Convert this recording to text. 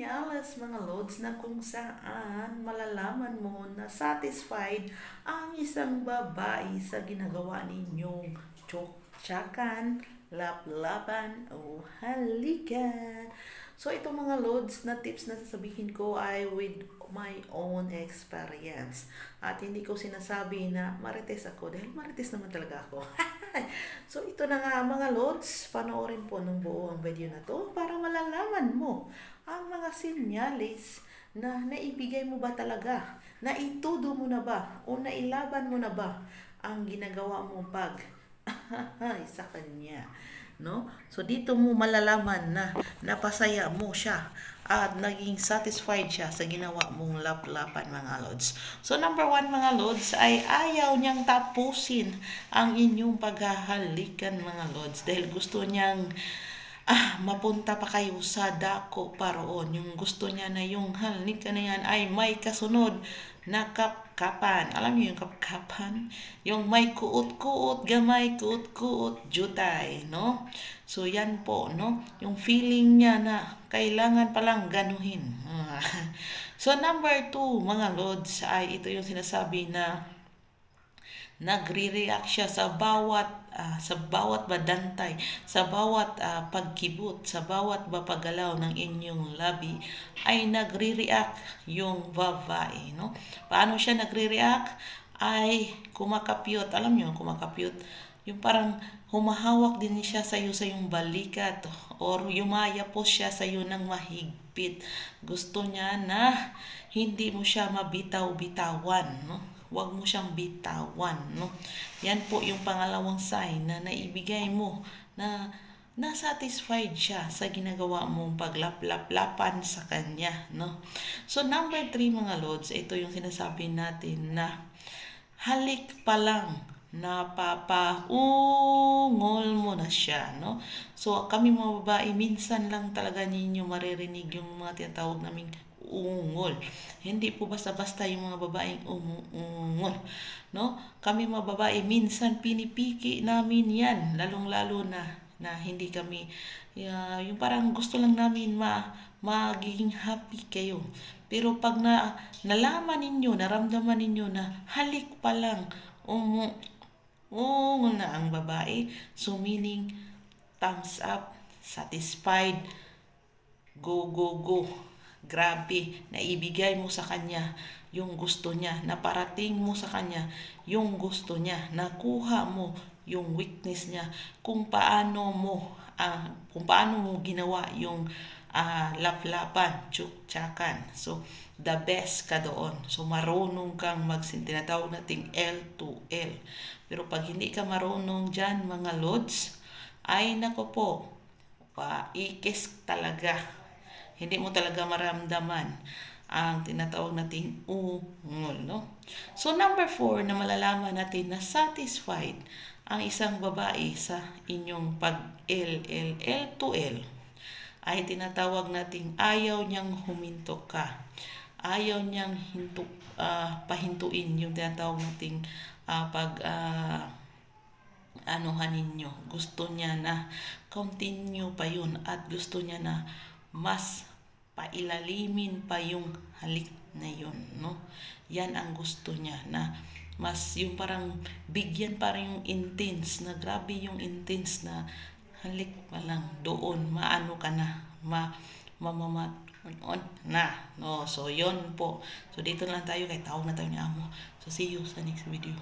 senyales mga lods na kung saan malalaman mo na satisfied ang isang babae sa ginagawa ninyong tsakan, laplapan o halikan. So itong mga lods na tips na sasabihin ko ay with my own experience. At hindi ko sinasabi na marites ako dahil marites naman talaga ako. So ito na nga mga lods, panoorin po ng buo ang video na to para malalaman mo ang mga sinyalis na naibigay mo ba talaga, naitudo mo na ba o nailaban mo na ba ang ginagawa mo pag sa kanya, no? So dito mo malalaman na napasaya mo siya at naging satisfied siya sa ginawa mong laplapan mga lods. So number 1 mga lods ay ayaw niyang tapusin ang inyong paghahalikan mga lods dahil gusto niyang mapunta pa kayo sa dako paroon. Yung gusto niya na yung halikan na yan ay may kasunod na kapkapan. Alam niyo yung kapkapan? Yung may kuot-kuot, gamay kuot-kuot, jutay, no? So yan po, no? Yung feeling niya na kailangan palang ganuhin. So number 2 mga lods ay ito yung sinasabi na nagre-react siya sa bawat badantay, sa bawat pagkibot, sa bawat bapagalaw ng inyong labi ay nagre-react yung babae, no? Paano siya nagre-react? Ay kumakapyot. Alam niyo kumakapyot? Yung parang humahawak din siya sa yung balikat or yumayapos siya sa iyo ng mahigpit. Gusto niya na hindi mo siya mabitaw-bitawan, no? Huwag mo siyang bitawan, no? Yan po yung pangalawang sign na naibigay mo na na-satisfied siya sa ginagawa mong paglaplapan sa kanya, no? So number 3 mga lods, ito yung sinasabi natin na halik pa lang napapaungol mo na siya, no? So kami mga babae, minsan lang talaga ninyo maririnig yung mga tinatawag naming ungol. Hindi po basta-basta yung mga babaeng ungol, no? Kami mga babae, minsan pinipiki namin yan, lalong-lalo na hindi kami yung parang gusto lang namin magiging happy kayo. Pero pag nalaman ninyo, naramdaman ninyo na halik pa lang ungol na ang babae, so meaning thumbs up, satisfied, go, go, go. Grabe, naibigay mo sa kanya yung gusto niya, naparating mo sa kanya yung gusto niya, nakuha mo yung weakness niya, kung paano mo ginawa yung laplapan, tsakan. So, the best ka doon. So, marunong kang tinatawag nating L to L. Pero pag hindi ka marunong dyan, mga lods, ay nako po, ikis talaga. Hindi mo talaga maramdaman ang tinatawag nating ungol, no? So number 4 na malalaman natin na satisfied ang isang babae sa inyong pag-L to L ay tinatawag nating ayaw niyang huminto ka. Ayaw niyang pahintuin yung tinatawag nating anuhan ninyo. Gusto niya na continue pa yun at gusto niya na mas pailalimin pa yung halik na yun, no? Yan ang gusto niya na mas yung parang bigyan parang yung intense na grabe yung intense na halik pa lang doon maano ka na na, no? So yun po, so dito lang tayo kay tawag na tayo ni amo. So see you sa next video.